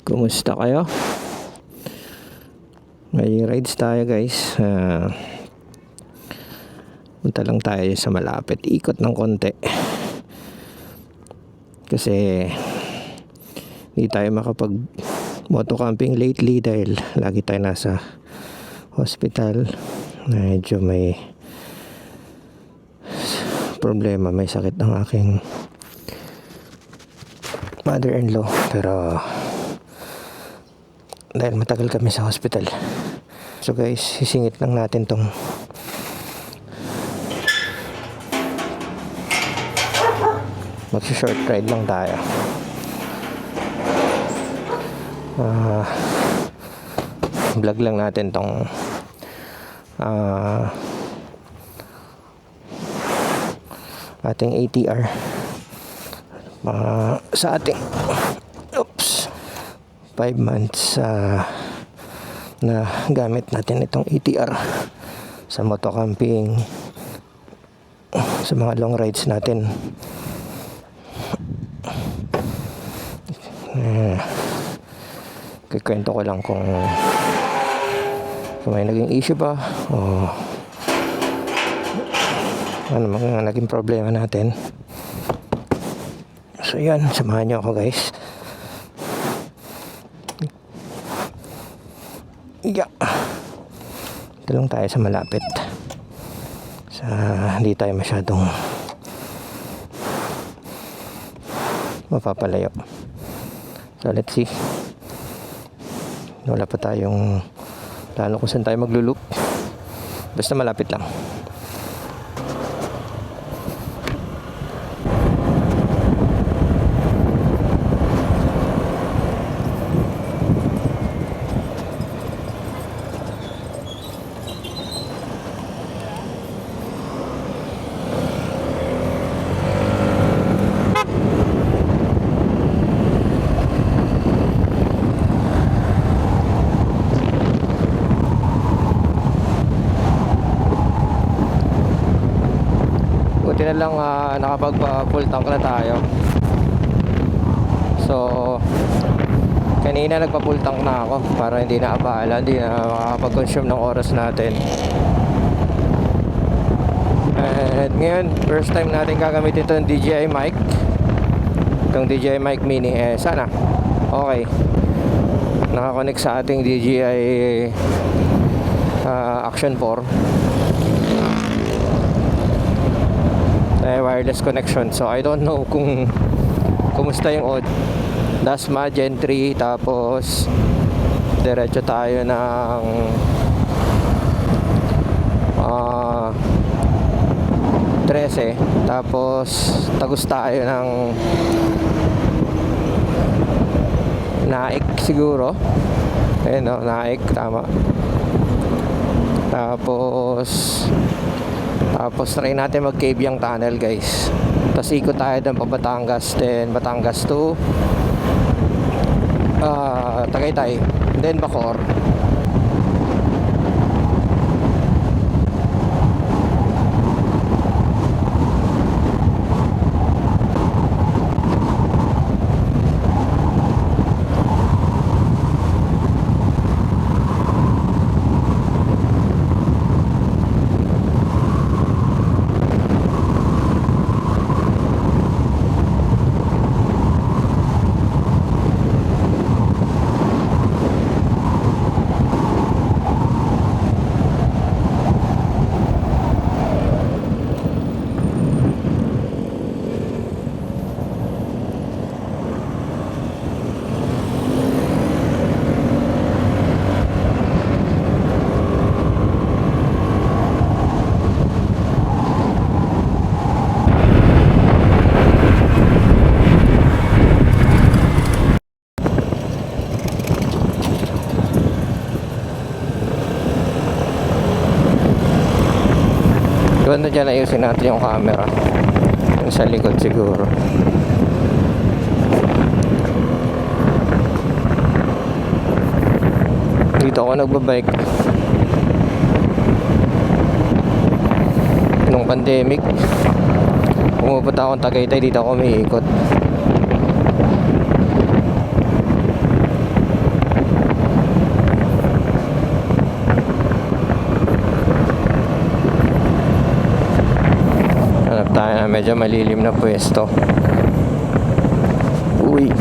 Kumusta kayo? May rides tayo guys. Punta lang tayo sa malapit. Ikot ng konti. Kasi hindi tayo makapag moto camping lately dahil lagi tayo nasa hospital. Medyo may problema. May sakit ng aking mother-in-law. Pero dahil matagal kami sa hospital, so guys, sisingit lang natin tong magsi-short ride lang tayo. Vlog lang natin tong ating ATR sa ating 5 months na gamit natin itong ATR sa moto camping, sa mga long rides natin. Kikwento ko lang kung may naging issue ba o ano mga naging problema natin. So yan, samahan nyo ako guys. Yeah. Ito lang tayo sa malapit. Hindi tayo masyadong mapapalayo. So let's see. Wala pa tayong plano kung saan tayo maglulup. Basta malapit lang. Buti na lang nakapag-full tank na tayo. So kanina nagpa-full tank na ako para hindi na abala, hindi na makakapag-consume ng oras natin. At ngayon, first time natin gagamitin itong DJI mic. Itong DJI mic mini, sana okay, nakakonect sa ating DJI Action 4. Wireless connection. So I don't know kung kumusta yung audio. Dasma Gen 3, tapos diretso tayo ng 13, tapos tagos tayo ng Naik siguro. Ayun o, Naik, tama. Tapos try natin mag-Cabiang Tunnel guys. Tapos ikot tayo doon pa Batangas, then Batangas to Tagaytay, then Bacoor. Ganda dyan, ayusin natin yung camera. Yung sa likod siguro. Dito ako nagbabike nung pandemic. Pumupunta akong Tagaytay, dito ako umiikot. medyo malilim na pwesto. Uy.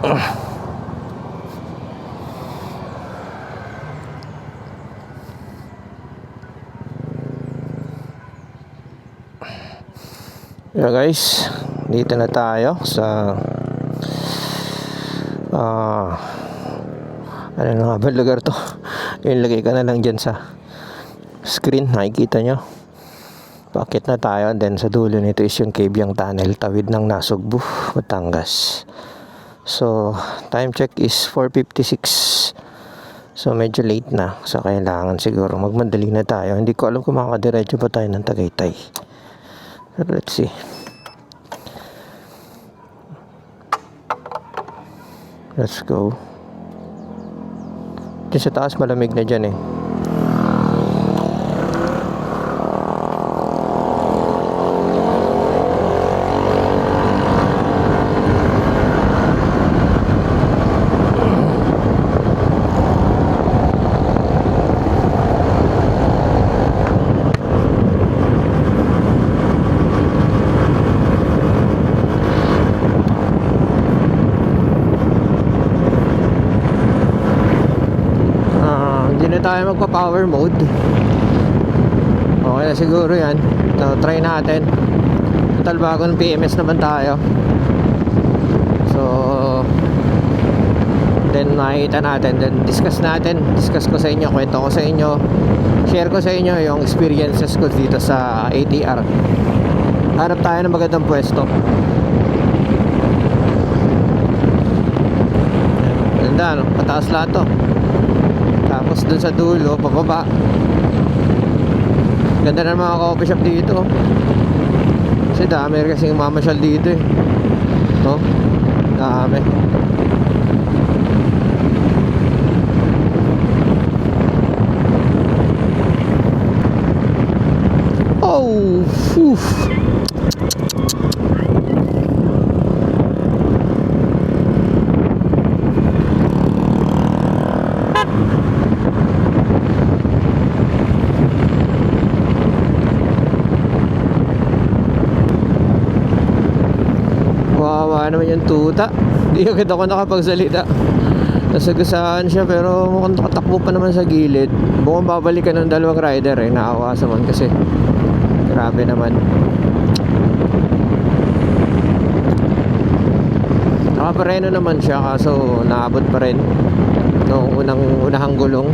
Yeah guys, dito na tayo sa ano na nga ba lugar to? Ilagay ka na lang dyan sa screen, nakikita nyo. Bakit na tayo? Then sa dulo nito is yung Cabiang Tunnel, tawid ng Nasugbu, Batangas. So time check is 4:56. So medyo late na, so kailangan siguro magmadali na tayo. Hindi ko alam kung makakadiretso pa tayo ng Tagaytay. But let's see. Let's go. Diyan sa taas malamig na dyan eh. Hindi na tayo magpa-power mode. Okay na siguro yan. So, try natin. Total bagong PMS naman tayo. So then makikita natin, then discuss natin. Discuss ko sa inyo, kwento ko sa inyo, share ko sa inyo yung experiences ko dito sa ATR. Hanap tayo ng magandang pwesto. Ganda no? Pataas lahat to. Tapos dun sa dulo, pababa. Ganda na mga coffee shop dito. Kasi dami kasing mamasyal dito eh. Oh, dami. Oh, oof. Wawa naman yung tuta. Hindi agad ako nakapagsalita. Nasagasaan siya pero mukhang nakatakbo pa naman sa gilid. Mukhang babalikan ng dalawang rider eh. Naawa sa man kasi grabe naman. Nakapareno naman siya kaso naabot pa rin noong unahang gulong.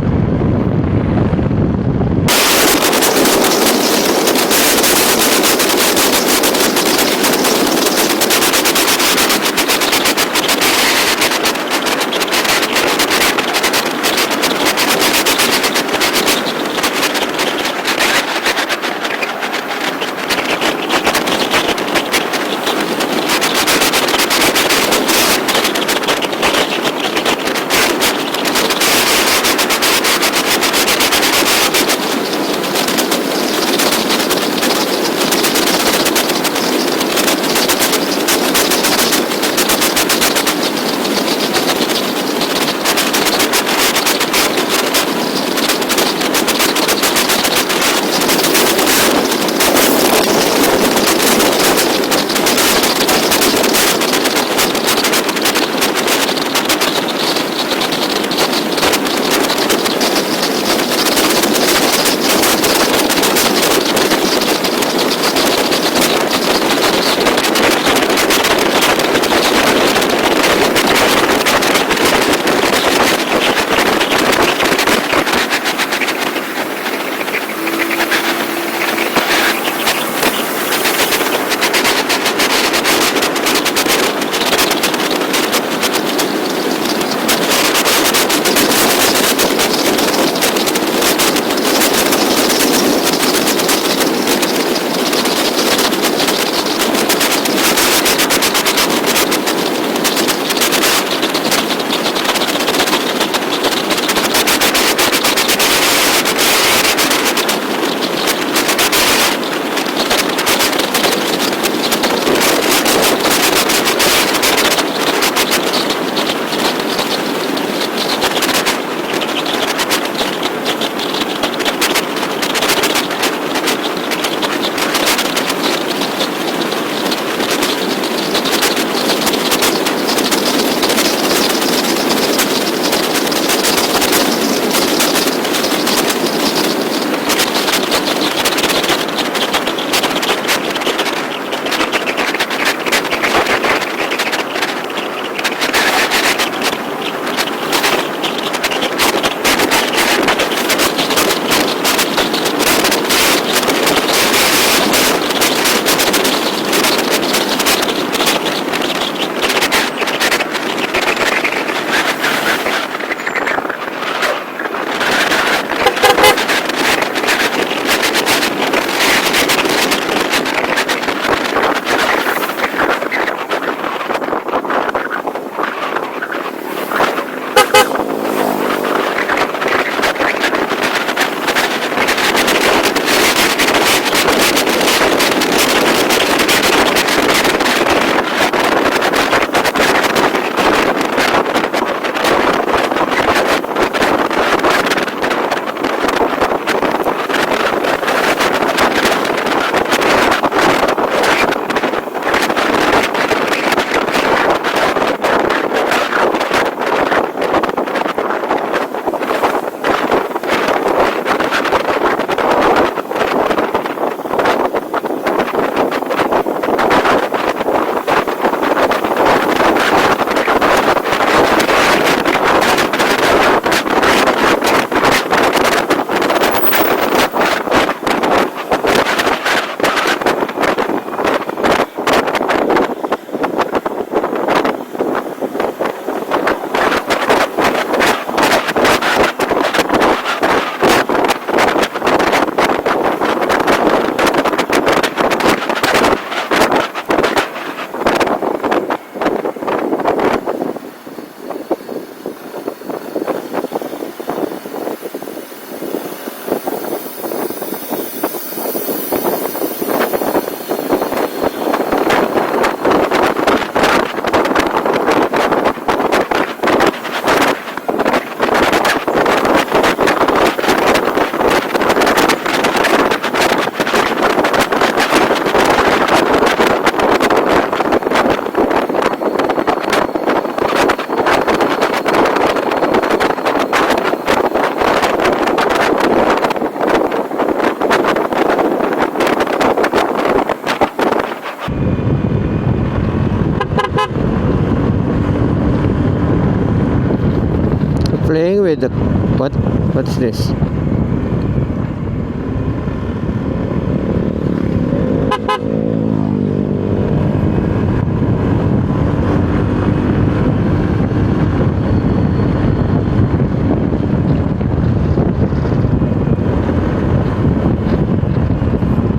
Playing with the... What? What's this?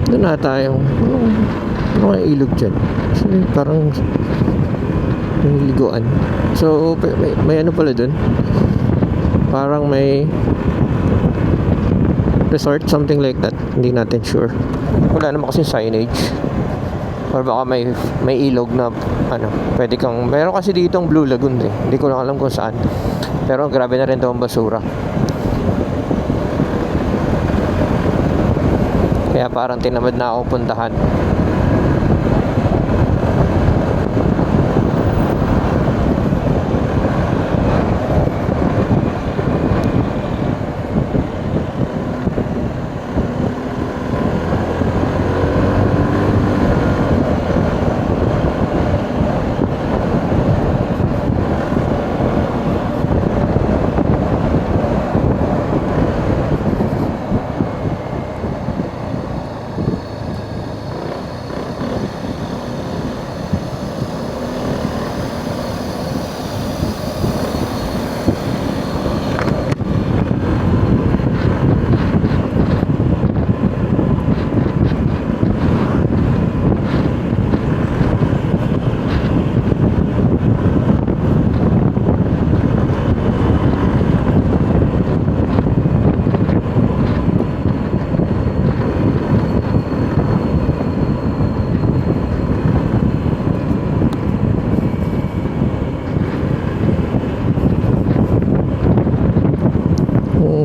Doon na tayong mga ilog dyan. Kasi parang may liguan. So may ano pala dun, parang may resort, something like that. Hindi natin sure. Wala naman kasi signage, or baka may ilog na ano, pwede kang, meron kasi dito ang Blue Lagoon eh. Hindi ko lang alam kung saan, pero grabe na rin daw ang basura. Kaya parang tinamad na ako puntahan.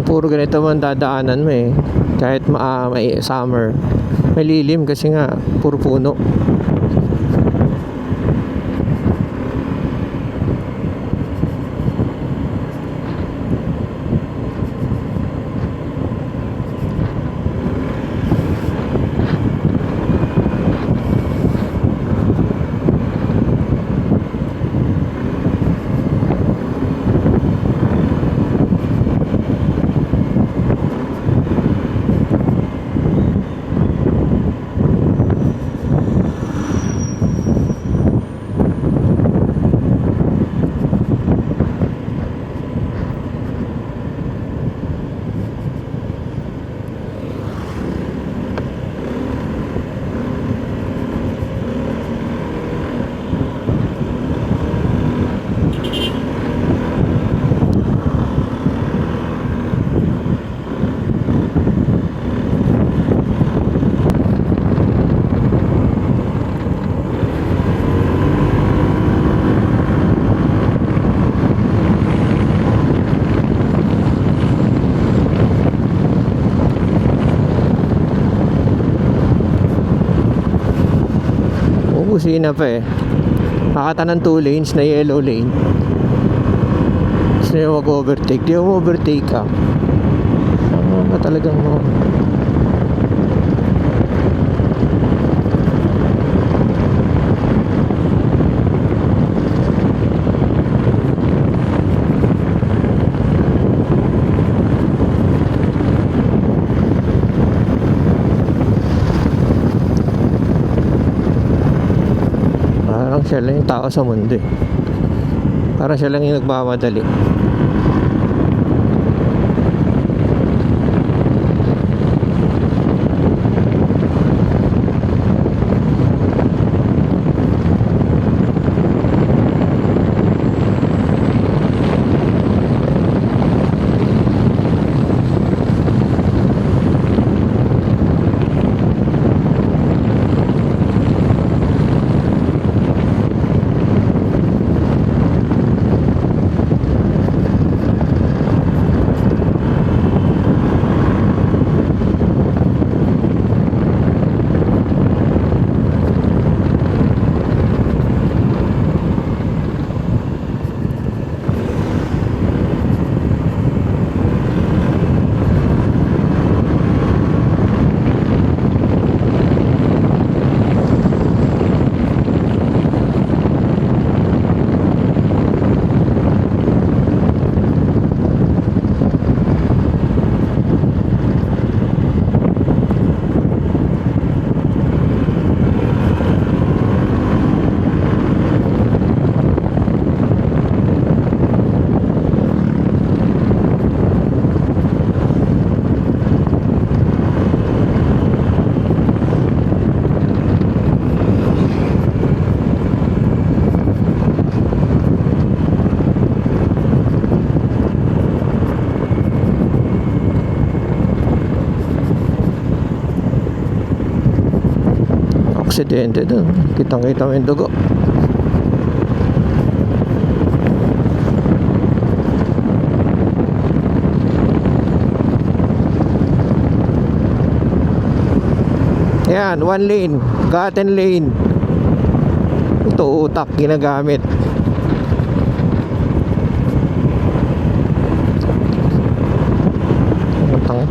Puro ganito man dadaanan mo eh. Kahit may summer, may lilim kasi nga puro puno. Busina pa eh. Nakata ng 2 lanes na yellow lane. Gusto nyo mag-overtake, di mo overtake ka. Ano na talagang mo. Siya lang yung tao sa mundo eh. Parang siya lang yung nagmamadali. aksidente doon. Kitang-kita mo yung dugo. Yan, 1 lane, Gaten lane. Ito utak ginagamit. Utak.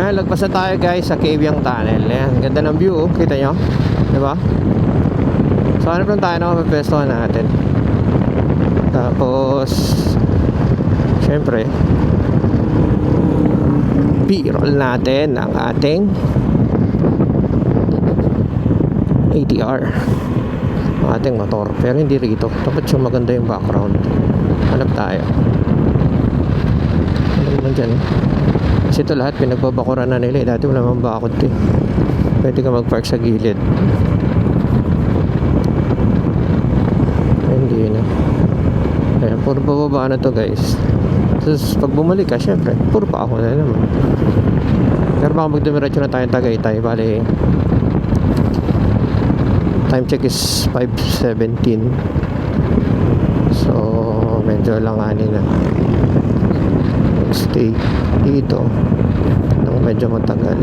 Lagpas na tayo guys sa Cavyang Tunnel. Ayan, ganda ng view, oh. Kita nyo? Diba? So ano tayo na mapepestohan natin. Tapos syempre B-roll natin ang ating ATR, ang ating motor. Pero hindi rito, dapat yung maganda yung background. Hanap tayo. Ano naman dyan eh? Kasi ito lahat pinagbabakuran na nila eh. Dati wala mang bakod eh. Pwede ka mag-park sa gilid. Ay, hindi na. Ayan, puro bababa na to guys. Tapos pag bumalik ka, syempre puro pa ako na naman. Pero baka magdumiretso na tayong Tagaytay. Bali time check is 5:17. So medyo langanin na. Stay dito nang medyo matagal.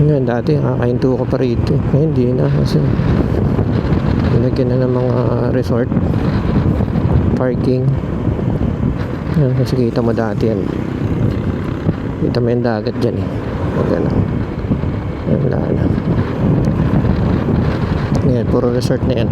Ngayon dati kakahinto ko pa rito. Ngayon hindi na kasi nilagyan na ng mga resort parking. Yan, kasi kita mo dati yan. Kita mo yung dagat dyan eh. Magana. Wala na. Ngayon puro resort na yan.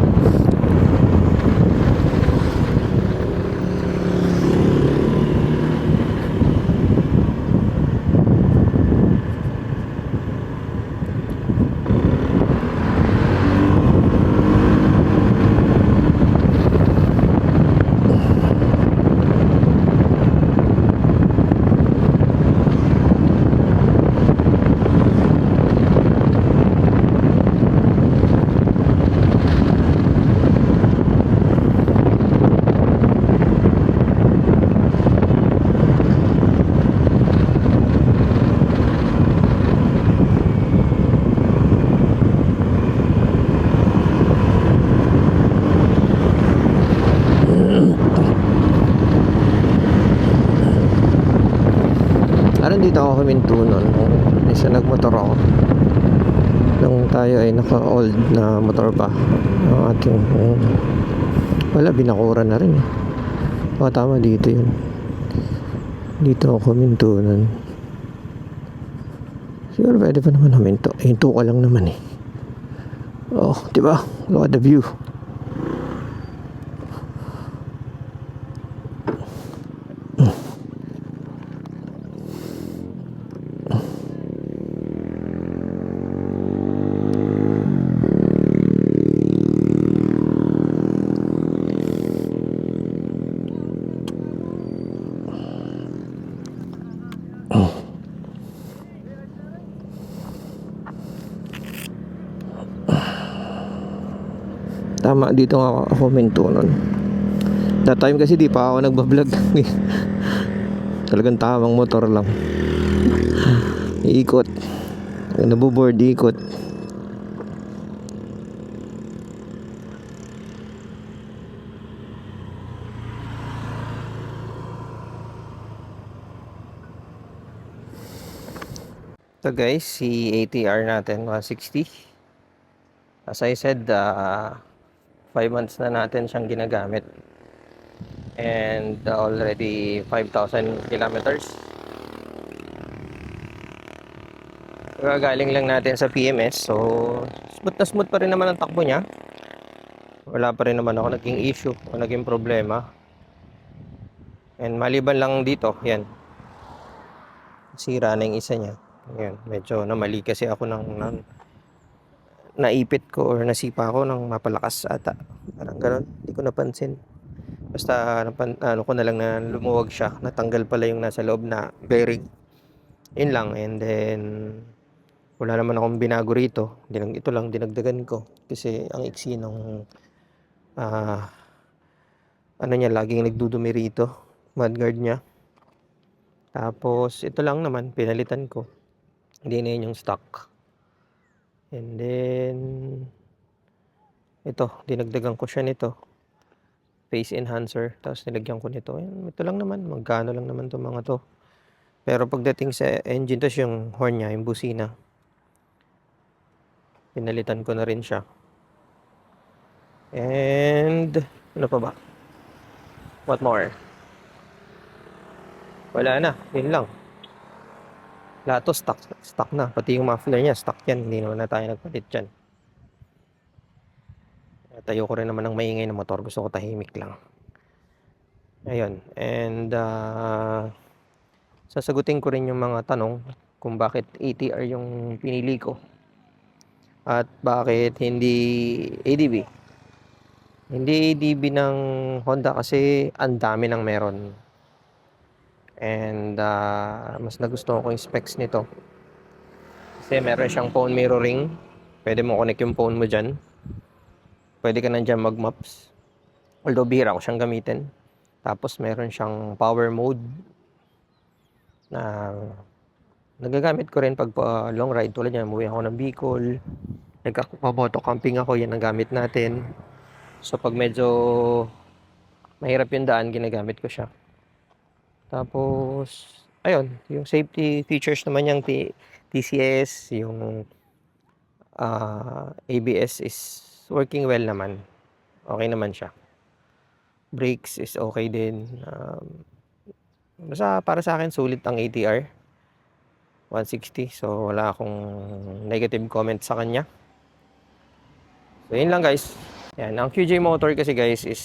Dito ako huminto nun isa nagmotor ako nung tayo ay naka old na motor pa ang ating wala binakura na rin tama dito yun, dito ako huminto nun. Siguro pwede pa naman huminto, hinto ka lang naman eh. Oh diba, look at the view. Tama, dito nga ako minto nun. That time kasi di pa ako nagbablog. Talagang tamang motor lang. Iikot. Nabuboard, ikot. So guys, si ATR natin 160. As I said, 5 months na natin siyang ginagamit. And already 5,000 kilometers. Gagaling lang natin sa PMS. So, smooth na smooth pa rin naman ang takbo niya. Wala pa rin naman ako naging issue o naging problema. And maliban lang dito, yan. Sira na yung isa niya. Yan, medyo namali kasi ako naipit ko or nasipa ko ng mapalakas ata. Parang gano'n, hindi ko napansin. Basta ano ko na lang na lumuwag siya. Natanggal pala yung nasa loob na bearing. Yun lang. And then wala naman akong binago rito. Ito lang dinagdagan ko. Kasi ang iksi ng ano niya, laging nagdudumi rito. Mudguard niya. Tapos ito lang naman, pinalitan ko. Hindi na yun yung stock. And then ito, dinagdagan ko siya nito. Face enhancer. Tapos nilagyan ko nito. Ito lang naman, magkano lang naman to mga to. Pero pagdating sa engine, tapos yung horn niya, yung busina, pinalitan ko na rin siya. And ano pa ba? What more? Wala na, yun lang. Lahat to stock na. Pati yung muffler niya, stock yan. Hindi naman na tayo nagpalit dyan. Tayo ko rin naman ng maingay na motor. Gusto ko tahimik lang. Ayun. And sasagutin ko rin yung mga tanong kung bakit ATR yung pinili ko. At bakit hindi ADB. Hindi ADB ng Honda kasi ang dami nang meron. And mas nagustuhan ko yung specs nito. Kasi meron siyang phone mirroring. Pwede mo connect yung phone mo dyan. Pwede ka nandiyan mag-maps. Although bihira ko siyang gamitin. Tapos meron siyang power mode na nagagamit ko rin pag long ride. Tulad yan, umuwi ako ng Bicol. Nagkakamoto camping ako, yan ang gamit natin. So pag medyo mahirap yung daan, ginagamit ko siya. Tapos, ayun, yung safety features naman yung TCS, yung ABS is working well naman. Okay naman siya. Brakes is okay din. Basta para sa akin, sulit ang ATR 160. So, wala akong negative comment sa kanya. So, yun lang guys. Yan, ang QJ motor kasi guys is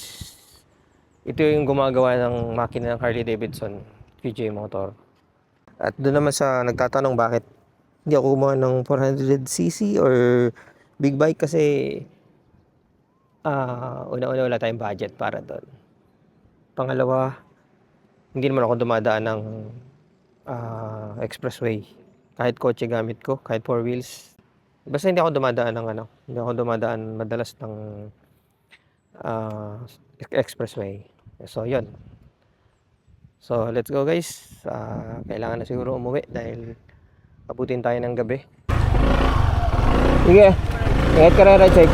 ito yung gumagawa ng makina ng Harley Davidson, QJ motor. At doon naman sa nagtatanong bakit hindi ako gumawa ng 400cc or big bike kasi una-una wala tayong budget para doon. Pangalawa, hindi naman ako dumadaan ng expressway. Kahit kotse gamit ko, kahit 4 wheels. Basta hindi ako dumadaan ng hindi ako dumadaan madalas ng expressway. So, yun. So, let's go guys. Kailangan na siguro umuwi dahil abutin tayo ng gabi. Sige, ingat ka rin, check.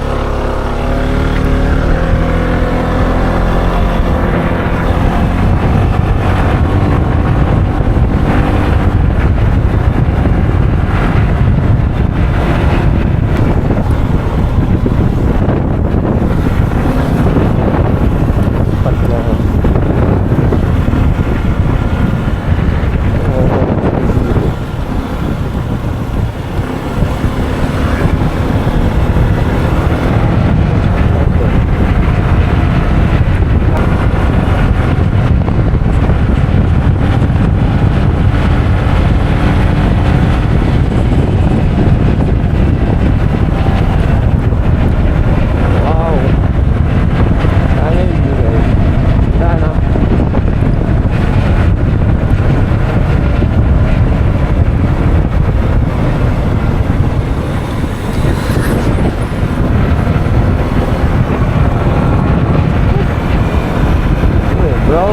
bro.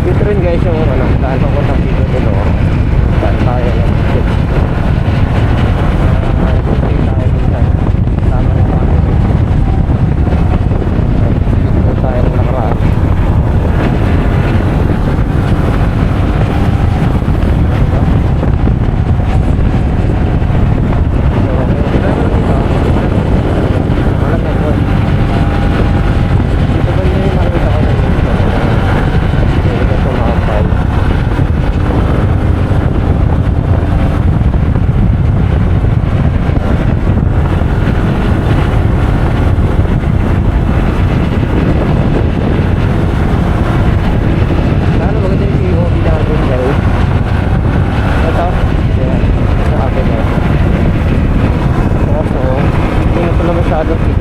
Dito rin guys yung ano, daan papuntang dito dito. Daan tayo lang.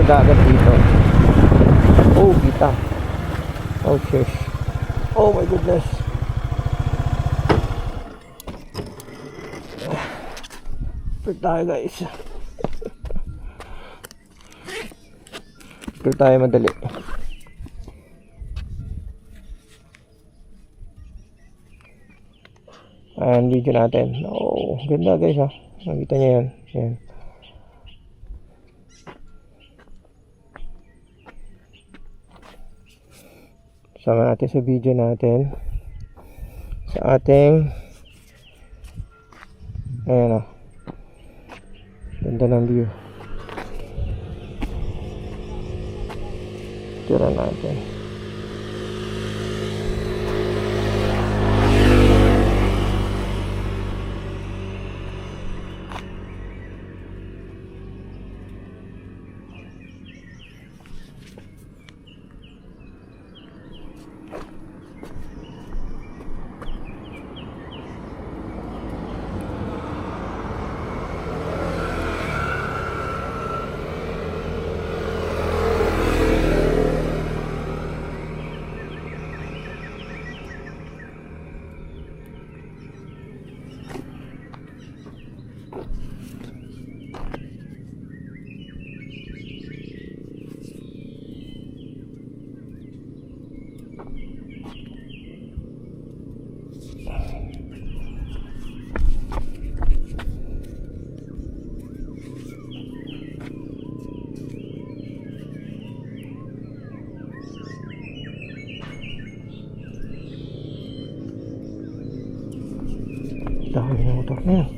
Dagat dito. Oh, kita. Oh, shush. Oh my goodness. Pag tayo guys. Pag tayo madali. Ayan, video natin. Oh, ganda guys ha. Nakita niyo yan. Ayan. Sama natin sa video natin sa ating ayan o, ganda ng view. Tira natin. Dami ng motor na yan.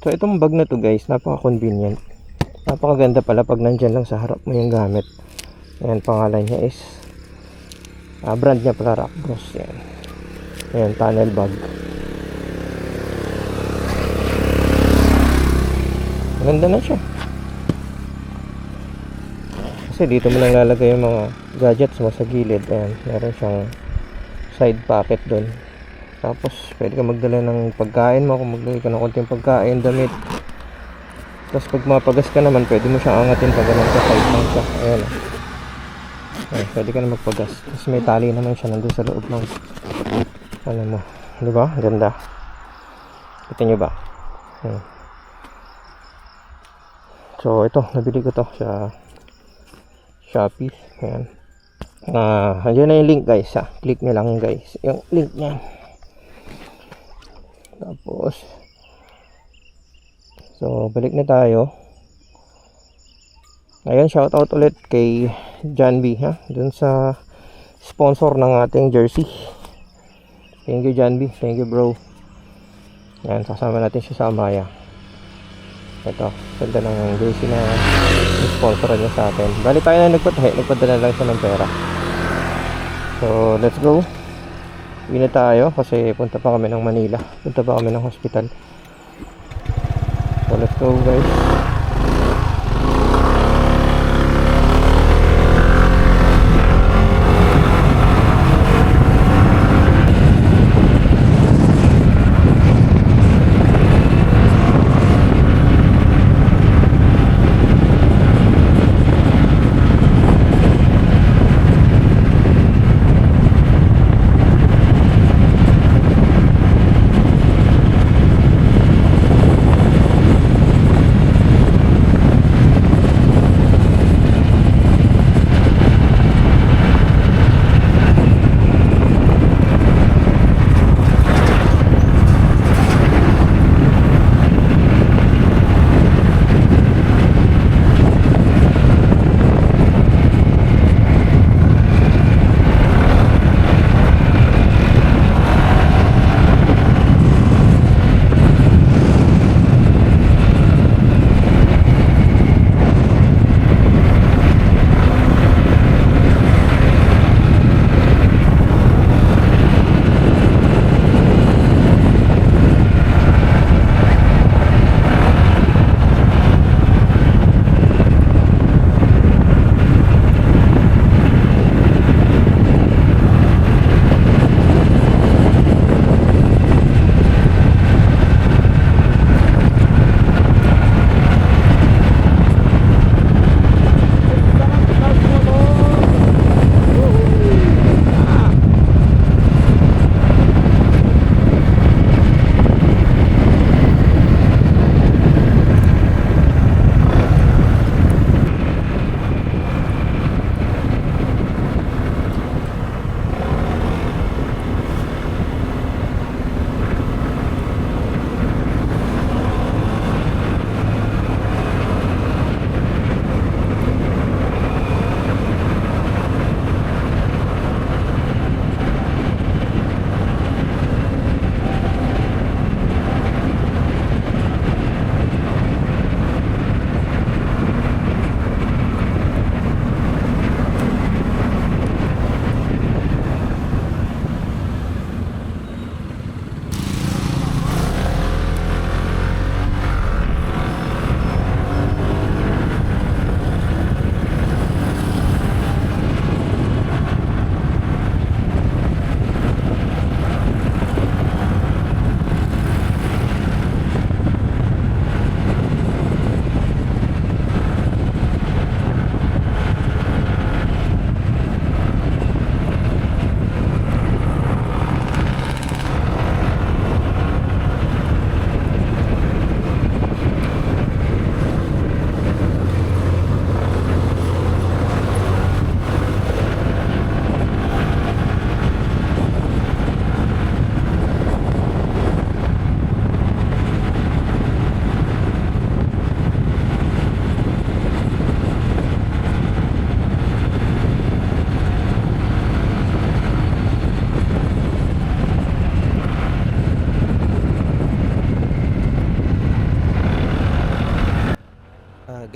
So itong bag na to guys, napaka-convenient. Napakaganda pala pag nandyan lang sa harap mo yung gamit. Ayan, pangalan niya is brand niya pala Rockbros. Yan. Ayan, tunnel bag. Maganda na siya. Kasi dito mo lang lalagay yung mga gadgets mo sa gilid. Ayan, meron siyang side pocket doon. Tapos pwede ka magdala ng pagkain mo. Kung magdala ka ng konting pagkain, damit. Tapos pag mapagas ka naman, pwede mo siyang angatin pag ganun ka side lang siya. Ayan. Ayan, pwede ka na magpagas. Tapos may tali naman siya nandun sa loob ng ano mo. Diba? Ganda. Kita nyo ba? So ito, nabili ko to sa Shopee. Ayan. Andyan na yung link guys ha. Click nyo lang guys yung link nya. Tapos so balik na tayo. Ayan, shoutout ulit kay John B ha, dun sa sponsor ng ating jersey. Thank you John B, thank you bro. Ayan, sasama natin siya sa Amaya. Ito, ganda ng jersey na sponsor niya sa atin. Bali tayo na nagpadala lang siya ng pera. So let's go. Uwi na tayo kasi punta pa kami ng Manila. Punta pa kami ng hospital. So let's go guys.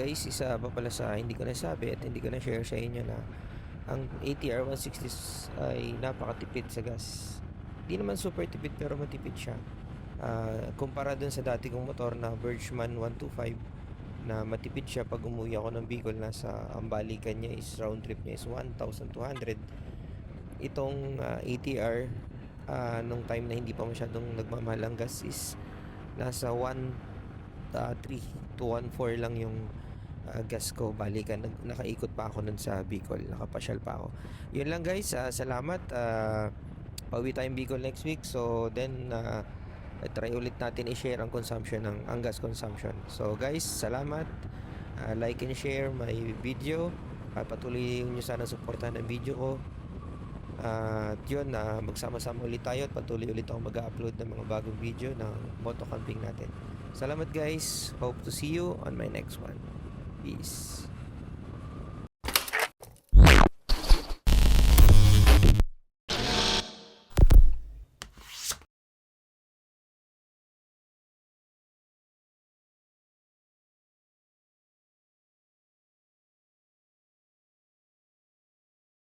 guys, isa pa pala sa hindi ko nasabi at hindi ko na share sa inyo na ang ATR 160 ay napakatipid sa gas. Di naman super tipid pero matipid siya. Kumpara dun sa dati kong motor na Birchman 125 na matipid siya pag umuwi ako ng Bicol, nasa ang balikan niya is round trip niya is 1,200. Itong ATR nung time na hindi pa masyadong nagmamahal ang gas is nasa 1,3 to 1,4 lang yung gas ko. Balikan, nakaikot pa ako nun sa Bicol, nakapasyal pa ako. Yun lang guys, salamat. Pauwi tayong Bicol next week, so then try ulit natin i-share ang consumption ang gas consumption. So guys, salamat. Like and share my video. Patuloy nyo sana suportahan ang video ko. At yun, magsama-sama ulit tayo at patuloy ulit ako mag-upload ng mga bagong video ng moto camping natin. Salamat guys. Hope to see you on my next one. Peace.